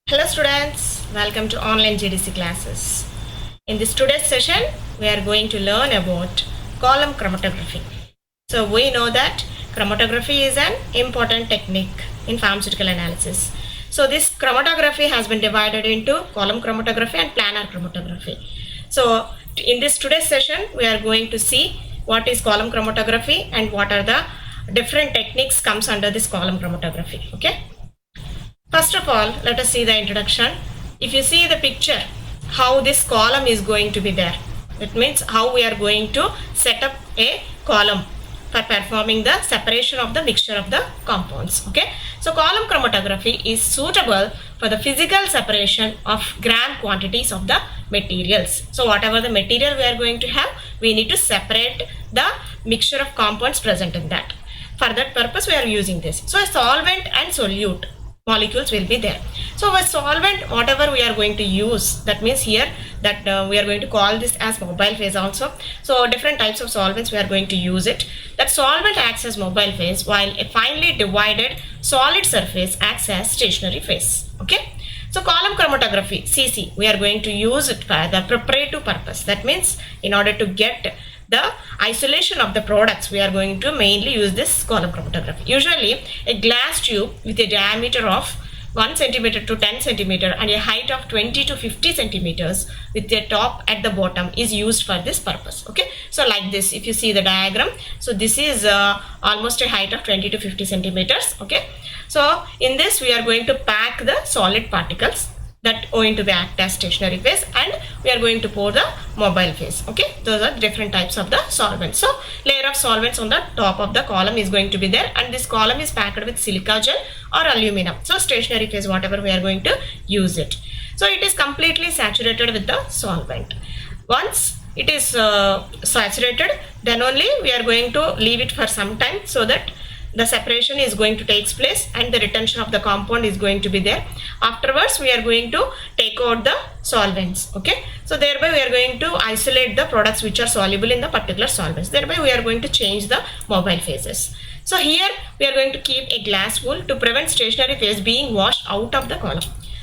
Hello students, welcome to online GDC classes. In this today's session, we are going to learn about column chromatography. So we know that chromatography is an important technique in pharmaceutical analysis. So this chromatography has been divided into column chromatography and planar chromatography. So in this today's session, we are going to see what is column chromatography and what are the different techniques comes under this column chromatography. Okay. First of all, let us see the introduction. If you see the picture, how this column is going to be there. It means how we are going to set up a column for performing the separation of the mixture of the compounds. Okay. So column chromatography is suitable for the physical separation of gram quantities of the materials. So whatever the material we are going to have, we need to separate the mixture of compounds present in that. For that purpose, we are using this. So a solvent and solute molecules will be there. So a solvent, whatever we are going to use, that means here that we are going to call this as mobile phase also. So different types of solvents we are going to use it. That solvent acts as mobile phase while a finely divided solid surface acts as stationary phase. Okay. So column chromatography CC, we are going to use it for the preparative purpose. That means in order to get the isolation of the products, we are going to mainly use this column chromatography. Usually a glass tube with a diameter of 1 centimeter to 10 centimeter and a height of 20 to 50 centimeters with a top at the bottom is used for this purpose. Okay, so like this, if you see the diagram, so this is almost a height of 20 to 50 centimeters. Okay, so in this we are going to pack the solid particles that going to be act as stationary phase, and we are going to pour the mobile phase. Okay, those are different types of the solvents. So layer of solvents on the top of the column is going to be there, and this column is packed with silica gel or aluminum. So stationary phase, whatever we are going to use it. So it is completely saturated with the solvent. Once it is saturated, then only we are going to leave it for some time so that the separation is going to take place and the retention of the compound is going to be there. Afterwards, we are going to take out the solvents. Okay, so thereby we are going to isolate the products which are soluble in the particular solvents. Thereby we are going to change the mobile phases. So here we are going to keep a glass wool to prevent stationary phase being washed out of the column.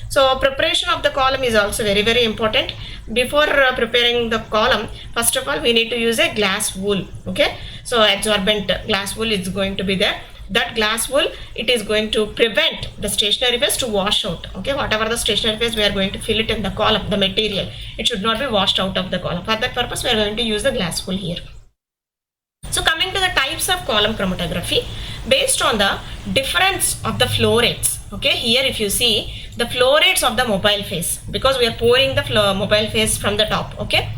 So preparation of the column is also very important. Before preparing the column, first of all we need to use a glass wool. Okay, so absorbent glass wool is going to be there. That glass wool, it is going to prevent the stationary phase to wash out. Okay, whatever the stationary phase, we are going to fill it in the column, the material. It should not be washed out of the column. For that purpose, we are going to use the glass wool here. So coming to the types of column chromatography, based on the difference of the flow rates. Okay, here if you see the flow rates of the mobile phase, because we are pouring the mobile phase from the top. Okay,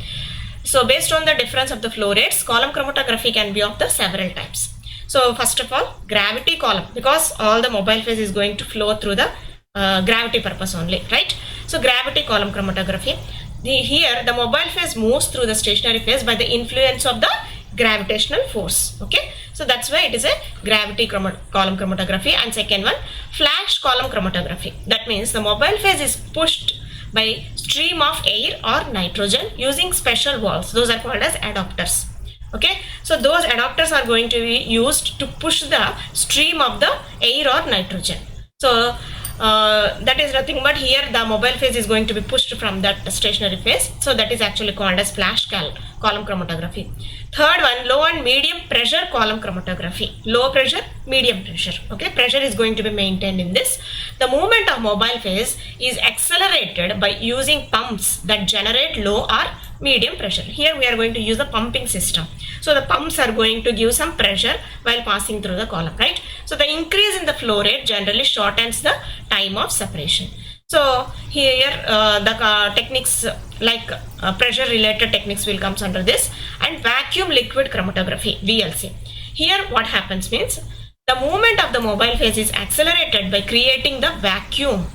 so based on the difference of the flow rates, column chromatography can be of the several types. So first of all, gravity column, because all the mobile phase is going to flow through the gravity purpose only, right? So gravity column chromatography, here the mobile phase moves through the stationary phase by the influence of the gravitational force. Okay, so that's why it is a gravity column chromatography. And second one, flash column chromatography. That means the mobile phase is pushed by stream of air or nitrogen using special valves. Those are called as adapters. Okay, so those adapters are going to be used to push the stream of the air or nitrogen. So that is nothing but here the mobile phase is going to be pushed from that stationary phase. So that is actually called as flash column chromatography. Third one, low and medium pressure column chromatography. Low pressure, medium pressure. Okay, pressure is going to be maintained in this. The movement of mobile phase is accelerated by using pumps that generate low or medium pressure. Here we are going to use the pumping system. So the pumps are going to give some pressure while passing through the column, right? So the increase in the flow rate generally shortens the time of separation. So here the techniques like pressure related techniques will come under this, and vacuum liquid chromatography, VLC. Here what happens means the movement of the mobile phase is accelerated by creating the vacuum.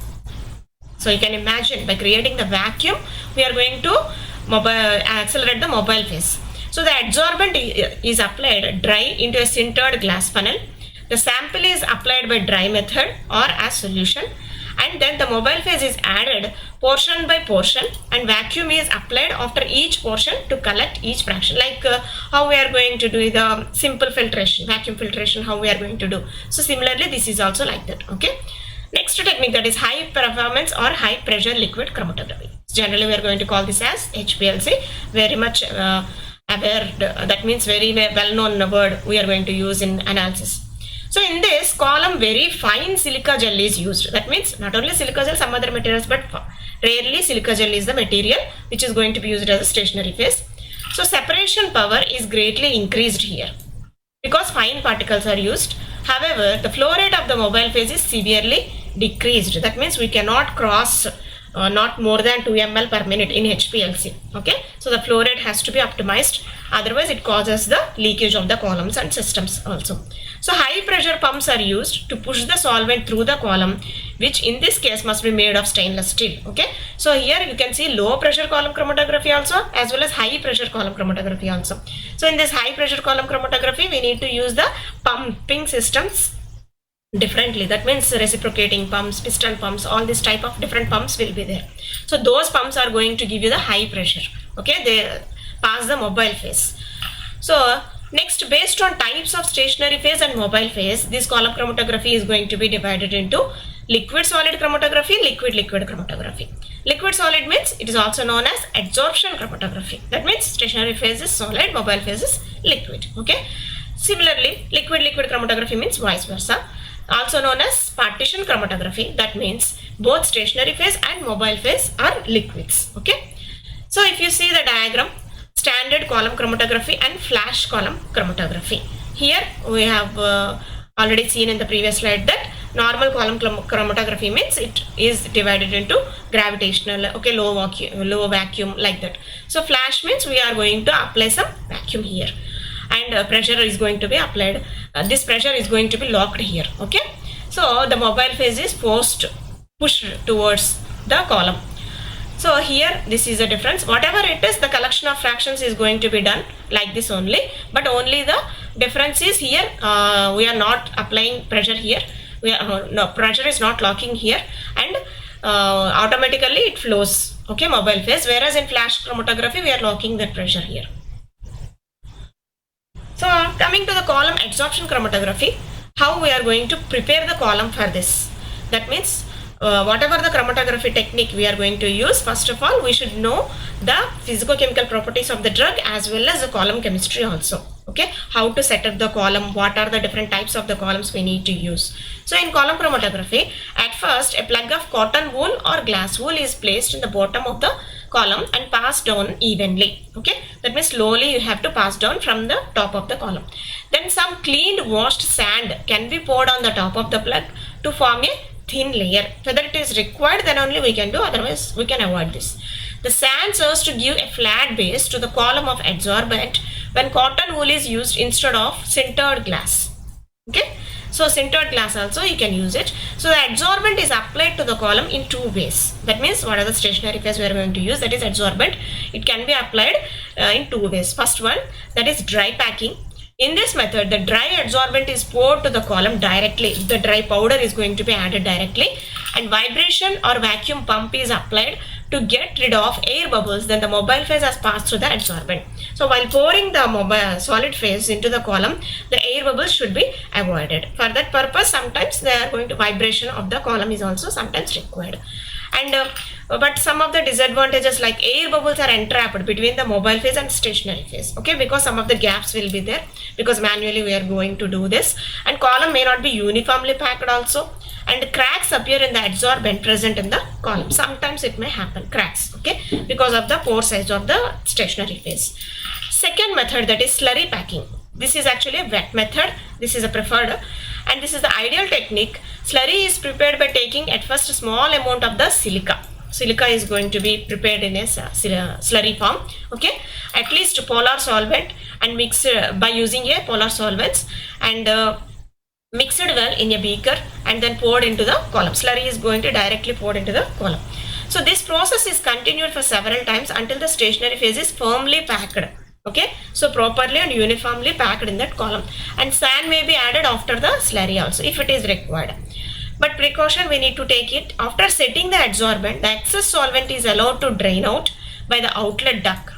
So you can imagine, by creating the vacuum we are going to accelerate the mobile phase. So the adsorbent is applied dry into a sintered glass funnel. The sample is applied by dry method or as solution, and then the mobile phase is added portion by portion, and vacuum is applied after each portion to collect each fraction, like how we are going to do the simple filtration, vacuum filtration, how we are going to do. So similarly this is also like that. Okay, Next technique, that is high performance or high pressure liquid chromatography. Generally we are going to call this as HPLC. Very much aware, that means very well known word we are going to use in analysis. So in this column, very fine silica gel is used. That means not only silica gel, some other materials, but rarely silica gel is the material which is going to be used as a stationary phase. So separation power is greatly increased here because fine particles are used. However, the flow rate of the mobile phase is severely decreased. That means we cannot cross not more than 2 ml per minute in HPLC. Okay, so the flow rate has to be optimized, otherwise it causes the leakage of the columns and systems also. So high pressure pumps are used to push the solvent through the column, which in this case must be made of stainless steel. Okay, so here you can see low pressure column chromatography also, as well as high pressure column chromatography also. So in this high pressure column chromatography, we need to use the pumping systems differently. That means reciprocating pumps, piston pumps, all this type of different pumps will be there. So those pumps are going to give you the high pressure. Okay, they pass the mobile phase. So next, based on types of stationary phase and mobile phase, this column chromatography is going to be divided into liquid solid chromatography, liquid liquid chromatography. Liquid solid means it is also known as adsorption chromatography. That means stationary phase is solid, mobile phase is liquid. Okay, similarly liquid liquid chromatography means vice versa, also known as partition chromatography. That means both stationary phase and mobile phase are liquids. Okay, so if you see the diagram, standard column chromatography and flash column chromatography. Here we have already seen in the previous slide that normal column chromatography means it is divided into gravitational, okay, low vacuum, like that. So flash means we are going to apply some vacuum here, and pressure is going to be applied. This pressure is going to be locked here. Okay, so the mobile phase is pushed towards the column. So here this is a difference. Whatever it is, the collection of fractions is going to be done like this only, but only the difference is here we are not applying pressure here. No, pressure is not locking here, and automatically it flows. Okay, mobile phase, whereas in flash chromatography we are locking that pressure here. So coming to the column adsorption chromatography, how we are going to prepare the column for this. That means whatever the chromatography technique we are going to use, first of all we should know the physicochemical properties of the drug as well as the column chemistry also. Okay, how to set up the column, what are the different types of the columns we need to use. So in column chromatography, at first a plug of cotton wool or glass wool is placed in the bottom of the column and passed down evenly. Okay, that means slowly you have to pass down from the top of the column. Then some cleaned washed sand can be poured on the top of the plug to form a thin layer. Whether it is required, then only we can do, otherwise we can avoid this. The sand serves to give a flat base to the column of adsorbent when cotton wool is used instead of sintered glass. Okay, so sintered glass also you can use it. So the adsorbent is applied to the column in two ways. That means what are the stationary phase we are going to use, that is adsorbent. It can be applied in two ways. First one, that is dry packing. In this method, the dry adsorbent is poured to the column directly. The dry powder is going to be added directly, and vibration or vacuum pump is applied to get rid of air bubbles. Then the mobile phase has passed through the adsorbent. So while pouring the mobile solid phase into the column, the air bubbles should be avoided. For that purpose, sometimes they are going to vibration of the column is also sometimes required. And but some of the disadvantages, like air bubbles are entrapped between the mobile phase and stationary phase. Okay, because some of the gaps will be there, because manually we are going to do this, and column may not be uniformly packed also, and cracks appear in the adsorbent present in the column. Sometimes it may happen cracks, okay, because of the pore size of the stationary phase. Second method, that is slurry packing. This is actually a wet method. This is a preferred, and this is the ideal technique. Slurry is prepared by taking at first a small amount of the silica. Silica is going to be prepared in a slurry form. Okay, at least polar solvent, and mix by using a polar solvents, and mixed well in a beaker and then poured into the column. Slurry is going to directly poured into the column. So this process is continued for several times until the stationary phase is firmly packed. Okay, so properly and uniformly packed in that column, and sand may be added after the slurry also if it is required. But precaution we need to take it. After setting the adsorbent, the excess solvent is allowed to drain out by the outlet duct.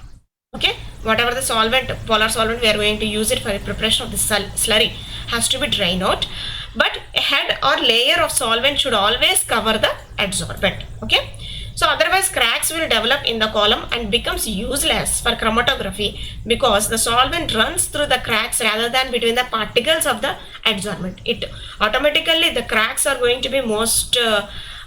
Okay, whatever the solvent, polar solvent we are going to use it for the preparation of the slurry has to be drained out. but a head or layer of solvent should always cover the adsorbent. Okay. So otherwise cracks will develop in the column and becomes useless for chromatography because the solvent runs through the cracks rather than between the particles of the adsorbent. It automatically, the cracks are going to be most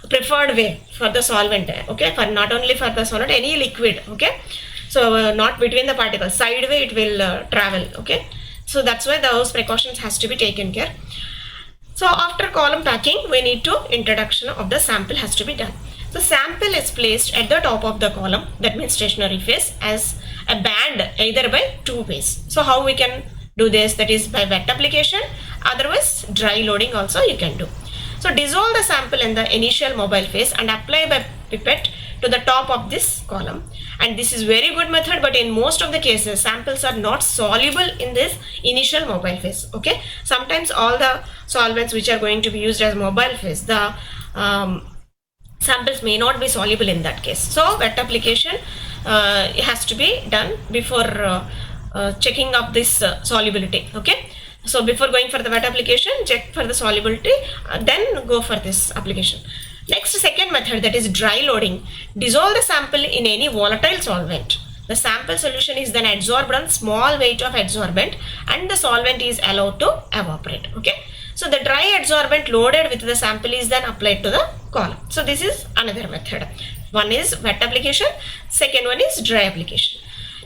preferred way for the solvent. Okay, for not only for the solvent, any liquid. Okay, so not between the particles, sideway it will travel. Okay, so that's why those precautions has to be taken care. So after column packing, we need to introduction of the sample has to be done. The sample is placed at the top of the column, that means stationary phase, as a band either by two ways. So how we can do this? That is by wet application, otherwise dry loading also you can do. So dissolve the sample in the initial mobile phase and apply by pipette to the top of this column. And this is very good method, but in most of the cases samples are not soluble in this initial mobile phase. Okay, sometimes all the solvents which are going to be used as mobile phase, the samples may not be soluble in that case. So wet application has to be done before checking of this solubility. Okay, so before going for the wet application, check for the solubility, then go for this application. Next, second method, that is dry loading. Dissolve the sample in any volatile solvent. The sample solution is then adsorbed on small weight of adsorbent and the solvent is allowed to evaporate. Okay, so the dry adsorbent loaded with the sample is then applied to the column. So this is another method. One is wet application, second one is dry application.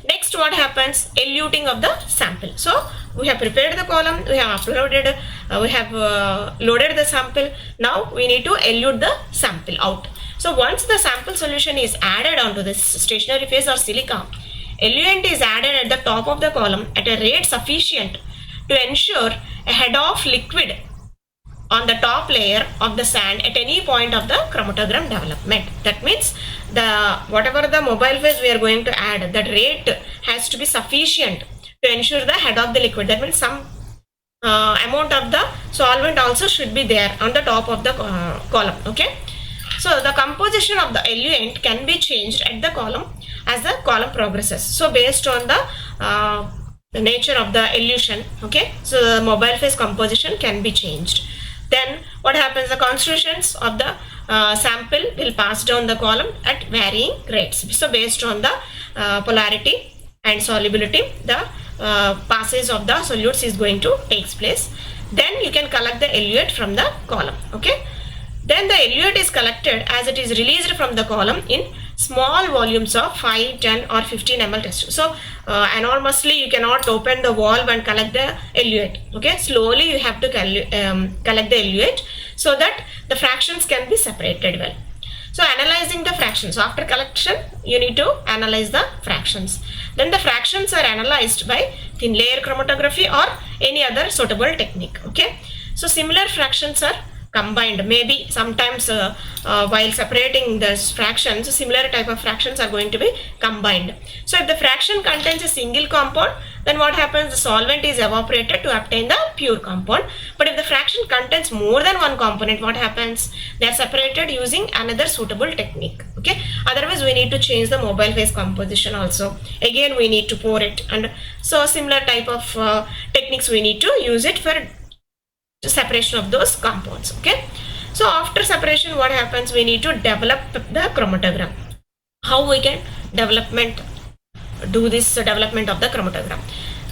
Next, what happens? Eluting of the sample. So we have prepared the column, we have uploaded, we have loaded the sample. Now we need to elute the sample out. So once the sample solution is added onto this stationary phase or silica, eluent is added at the top of the column at a rate sufficient to ensure a head of liquid on the top layer of the sand at any point of the chromatogram development. That means the whatever the mobile phase we are going to add, that rate has to be sufficient to ensure the head of the liquid. That means some amount of the solvent also should be there on the top of the column. Okay, so the composition of the eluent can be changed at the column as the column progresses. So based on the nature of the elution, okay, so the mobile phase composition can be changed. Then what happens? The constituents of the sample will pass down the column at varying rates. So based on the polarity and solubility, the passage of the solutes is going to take place. Then you can collect the eluate from the column. Okay, then the eluate is collected as it is released from the column in small volumes of 5, 10 or 15 ml test tube. So enormously you cannot open the valve and collect the eluate. Okay, slowly you have to collect the eluate so that the fractions can be separated well. So analyzing the fractions, after collection you need to analyze the fractions. Then the fractions are analyzed by thin layer chromatography or any other suitable technique. Okay, so similar fractions are combined. Maybe sometimes while separating the fractions, similar type of fractions are going to be combined. So if the fraction contains a single compound, then what happens? The solvent is evaporated to obtain the pure compound. But if the fraction contains more than one component, what happens? They are separated using another suitable technique. Okay, otherwise we need to change the mobile phase composition also. Again we need to pour it, and so similar type of techniques we need to use it for separation of those compounds. Okay, so after separation what happens? We need to develop the chromatogram. How we can do this development of the chromatogram?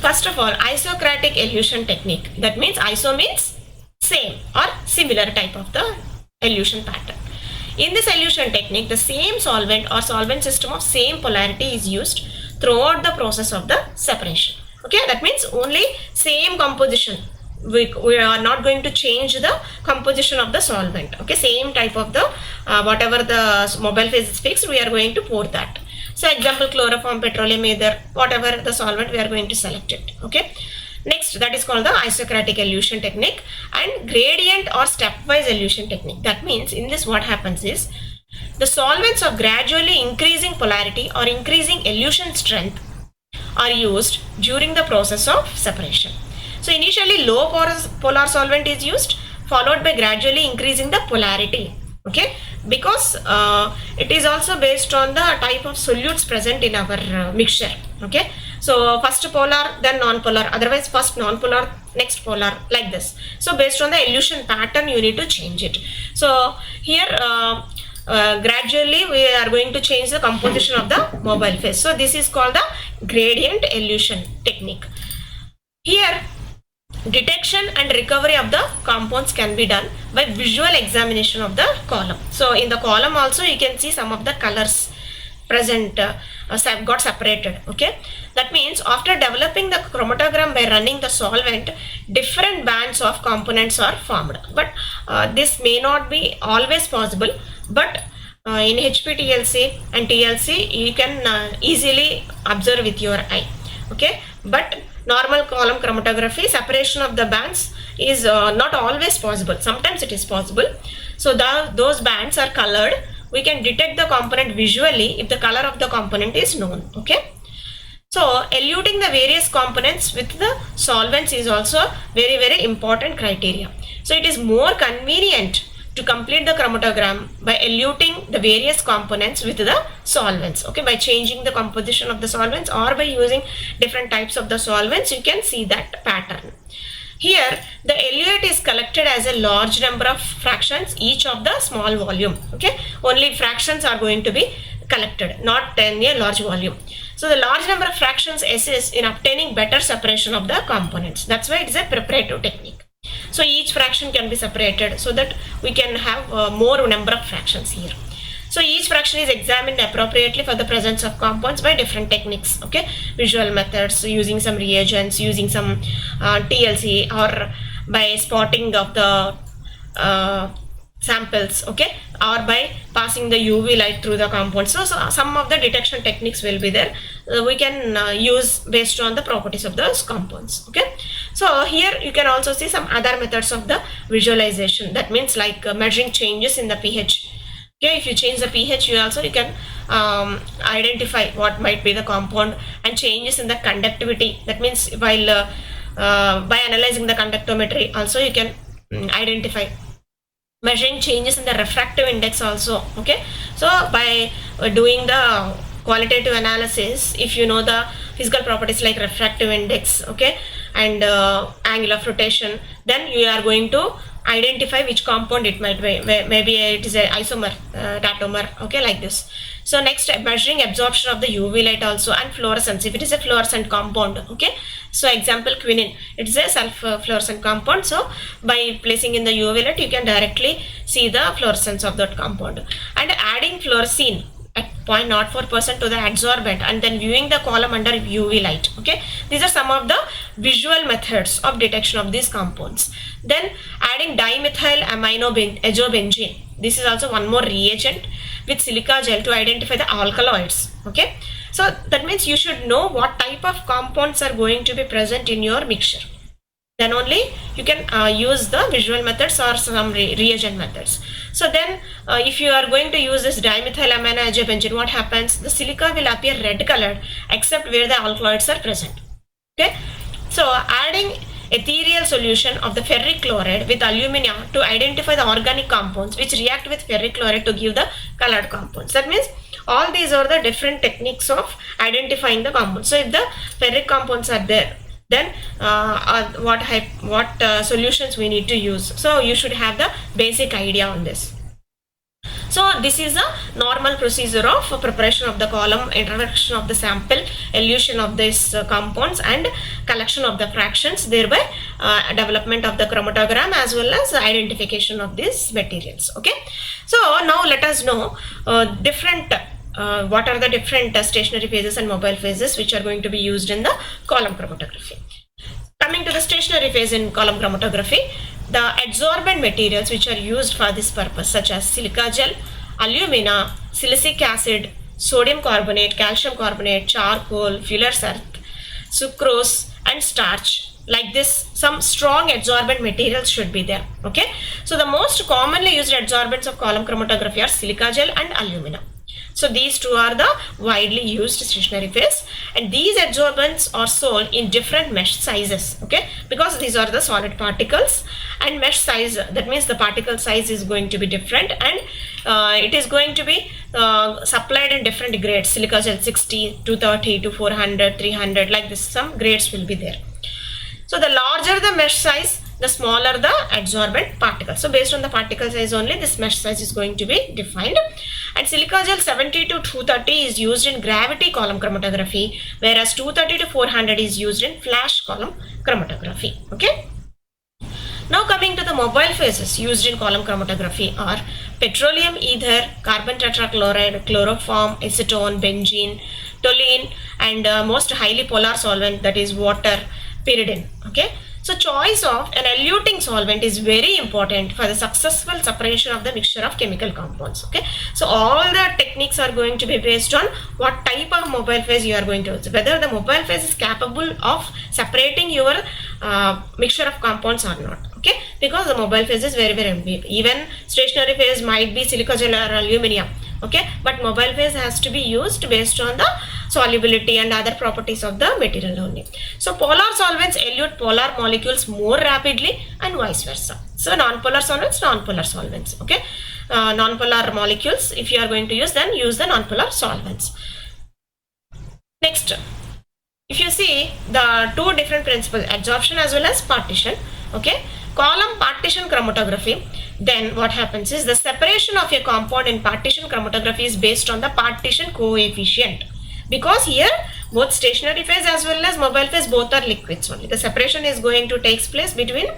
First of all, isocratic elution technique. That means iso means same or similar type of the elution pattern. In this elution technique, the same solvent or solvent system of same polarity is used throughout the process of the separation. Okay, that means only same composition. We are not going to change the composition of the solvent. Okay, same type of the whatever the mobile phase is fixed, we are going to pour that. So example, chloroform, petroleum ether, whatever the solvent, we are going to select it. Okay, next, that is called the isocratic elution technique and gradient or stepwise elution technique. That means in this what happens is the solvents of gradually increasing polarity or increasing elution strength are used during the process of separation. So initially low polar solvent is used, followed by gradually increasing the polarity. Okay, because it is also based on the type of solutes present in our mixture. Okay, So first polar, then non-polar, otherwise first non-polar, next polar, like this. So based on the elution pattern, you need to change it. So here gradually we are going to change the composition of the mobile phase. So this is called the gradient elution technique. Here detection and recovery of the compounds can be done by visual examination of the column. So in the column also you can see some of the colors present got separated. Okay, that means after developing the chromatogram by running the solvent, different bands of components are formed. But this may not be always possible, but in HPTLC and TLC you can easily observe with your eye. Okay, but normal column chromatography, separation of the bands is not always possible. Sometimes it is possible. So those bands are colored. We can detect the component visually if the color of the component is known. Okay, so eluting the various components with the solvents is also very important criteria. So it is more convenient to complete the chromatogram by eluting the various components with the solvents. Okay, by changing the composition of the solvents or by using different types of the solvents, you can see that pattern. Here the eluate is collected as a large number of fractions, each of the small volume. Okay, only fractions are going to be collected, not in a large volume. So the large number of fractions assists in obtaining better separation of the components. That's why it is a preparative technique. So each fraction can be separated so that we can have more number of fractions here. So each fraction is examined appropriately for the presence of compounds by different techniques. Okay, visual methods, using some reagents, using some TLC, or by spotting of the samples. Okay, or by passing the UV light through the compounds. So some of the detection techniques will be there. We can use based on the properties of those compounds. Okay, so here you can also see some other methods of the visualization. That means like measuring changes in the pH. Okay, if you change the pH, you can identify what might be the compound, and changes in the conductivity. That means while by analyzing the conductometry also you can identify. Measuring changes in the refractive index also. Okay, so by doing the qualitative analysis, if you know the physical properties like refractive index, okay, and angle of rotation, then you are going to identify which compound it might be. Maybe it is a isomer, tautomer, okay, like this. So next, measuring absorption of the UV light also, and fluorescence if it is a fluorescent compound. Okay, so example quinine, it is a self-fluorescent compound. So by placing in the UV light, you can directly see the fluorescence of that compound. And adding fluorescein at 0.04% to the adsorbent and then viewing the column under UV light. Okay, these are some of the visual methods of detection of these compounds. Then adding 𝘂𝙂𝙎𝙄𝙎𝙃. This is also one more reagent with silica gel to identify the alkaloids. Okay, so that means you should know what type of compounds are going to be present in your mixture. Then only you can use the visual methods or some reagent methods. So then if you are going to use this 𝘂𝙂𝙎𝙃, what happens? The silica will appear red colored except where the alkaloids are present. Okay, so adding ethereal solution of the ferric chloride with alumina to identify the organic compounds which react with ferric chloride to give the colored compounds. That means all these are the different techniques of identifying the compounds. So if the ferric compounds are there, then what solutions we need to use. So you should have the basic idea on this. So this is a normal procedure of preparation of the column, introduction of the sample, elution of these compounds, and collection of the fractions, thereby development of the chromatogram as well as identification of these materials. Okay, so now let us know what are the different stationary phases and mobile phases which are going to be used in the column chromatography. Coming to the stationary phase in column chromatography, the adsorbent materials which are used for this purpose, such as silica gel, alumina, silicic acid, sodium carbonate, calcium carbonate, charcoal, fuller's earth, sucrose, and starch. Like this, some strong adsorbent materials should be there. Okay, so the most commonly used adsorbents of column chromatography are silica gel and alumina. So these two are the widely used stationary phase, and these adsorbents are sold in different mesh sizes, okay, because these are the solid particles, and mesh size, that means the particle size is going to be different, and it is going to be supplied in different grades, silica gel 60 to 30 to 400 300, like this, some grades will be there. So the larger the mesh size, the smaller the adsorbent particle. So based on the particle size only, this mesh size is going to be defined. And silica gel 70 to 230 is used in gravity column chromatography, whereas 230 to 400 is used in flash column chromatography. Okay. Now coming to the mobile phases used in column chromatography are petroleum ether, carbon tetrachloride, chloroform, acetone, benzene, toluene, and most highly polar solvent, that is water, pyridine. Okay. So choice of an eluting solvent is very important for the successful separation of the mixture of chemical compounds. Okay. So all the techniques are going to be based on what type of mobile phase you are going to use, whether the mobile phase is capable of separating your mixture of compounds or not. Okay, because the mobile phase is very big. Even stationary phase might be silica gel or aluminum. Okay, but mobile phase has to be used based on the solubility and other properties of the material only. So polar solvents elute polar molecules more rapidly and vice versa. So non-polar solvents, non-polar solvents. Okay, non-polar molecules, if you are going to use, then use the non-polar solvents. Next, if you see the two different principles, adsorption as well as partition. Okay, column partition chromatography, then what happens is the separation of a compound in partition chromatography is based on the partition coefficient, because here both stationary phase as well as mobile phase, both are liquids only. The separation is going to take place between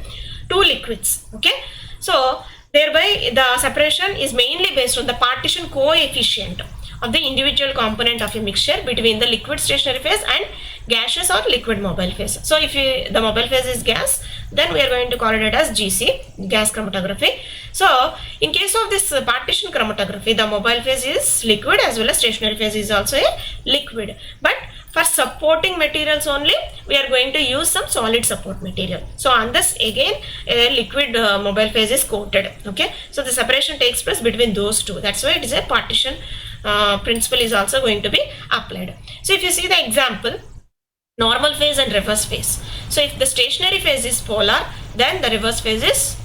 two liquids. Okay, so thereby the separation is mainly based on the partition coefficient of the individual component of a mixture between the liquid stationary phase and gaseous or liquid mobile phase. So if the mobile phase is gas, then we are going to call it as GC, gas chromatography. So in case of this partition chromatography, the mobile phase is liquid as well as stationary phase is also a liquid. But for supporting materials only, we are going to use some solid support material. So on this again, a liquid mobile phase is coated. Okay, so the separation takes place between those two. That's why it is a partition principle is also going to be applied. So if you see the example, normal phase and reverse phase. So if the stationary phase is polar, then the reverse phase is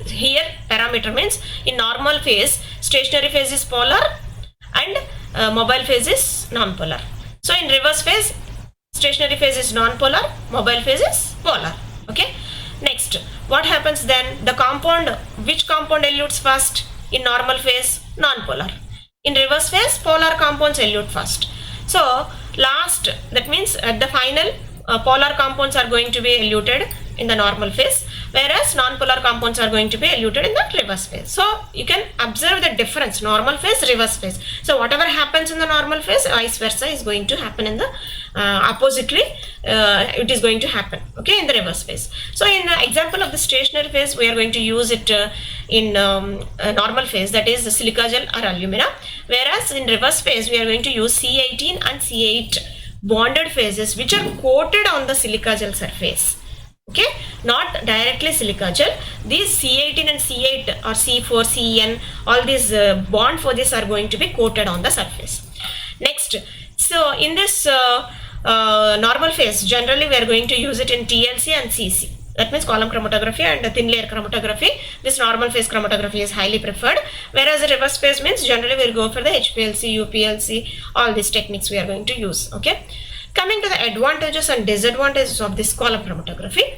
here parameter means in normal phase stationary phase is polar and mobile phase is non-polar. So in reverse phase stationary phase is non-polar, mobile phase is polar. Okay. Next, what happens then? The compound, which compound elutes first? In normal phase, non-polar. In reverse phase, polar compounds elute first. So last, that means at the final, polar compounds are going to be eluted in the normal phase, whereas non-polar compounds are going to be eluted in the reverse phase. So you can observe the difference, normal phase, reverse phase. So whatever happens in the normal phase, vice versa is going to happen in the oppositely, it is going to happen, okay, in the reverse phase. So in the example of the stationary phase, we are going to use it in normal phase, that is silica gel or alumina, whereas in reverse phase, we are going to use C18 and C8 bonded phases which are coated on the silica gel surface. Okay, not directly silica gel. These C18 and C8 or C4, CN, all these bond for this are going to be coated on the surface. Next, so in this normal phase, generally we are going to use it in TLC and CC. That means column chromatography and thin layer chromatography. This normal phase chromatography is highly preferred, whereas the reverse phase means generally we will go for the HPLC, UPLC, all these techniques we are going to use. Okay. Coming to the advantages and disadvantages of this column chromatography.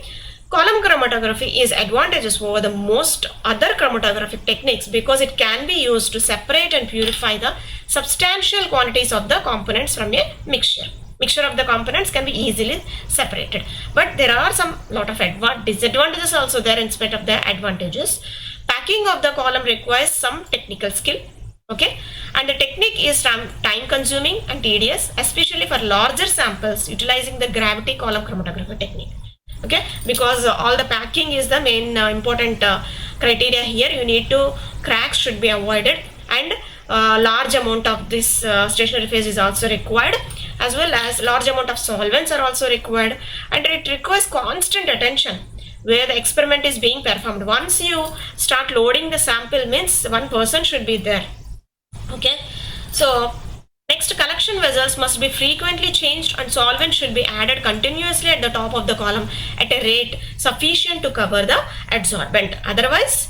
Column chromatography is advantageous over the most other chromatographic techniques because it can be used to separate and purify the substantial quantities of the components from a mixture. Mixture of the components can be easily separated. But there are some lot of disadvantages also there in spite of the advantages. Packing of the column requires some technical skill. Okay, and the technique is time consuming and tedious, especially for larger samples utilizing the gravity column chromatography technique. Okay, because all the packing is the main important criteria here. You need to cracks should be avoided, and large amount of this stationary phase is also required, as well as large amount of solvents are also required, and it requires constant attention where the experiment is being performed. Once you start loading the sample means one person should be there. Okay, So next, collection vessels must be frequently changed and solvent should be added continuously at the top of the column at a rate sufficient to cover the adsorbent. Otherwise,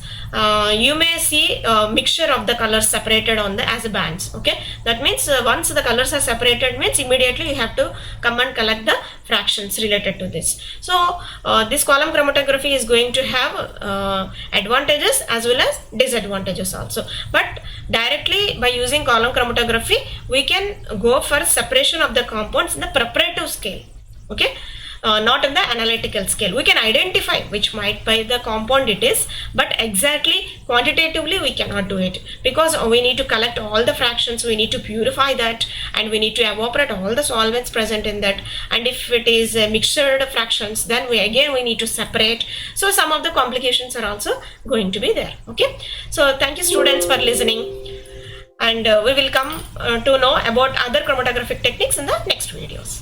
you may see a mixture of the colors separated on the as bands. Okay, that means once the colors are separated means immediately you have to come and collect the fractions related to this. So this column chromatography is going to have advantages as well as disadvantages also. But directly by using column chromatography, we can go for separation of the compounds in the preparative scale. Okay. Not in the analytical scale. We can identify which might be the compound it is, but exactly quantitatively we cannot do it, because we need to collect all the fractions, we need to purify that, and we need to evaporate all the solvents present in that. And if it is mixed fractions, then we need to separate. So some of the complications are also going to be there. Okay, so thank you students for listening, and we will come to know about other chromatographic techniques in the next videos.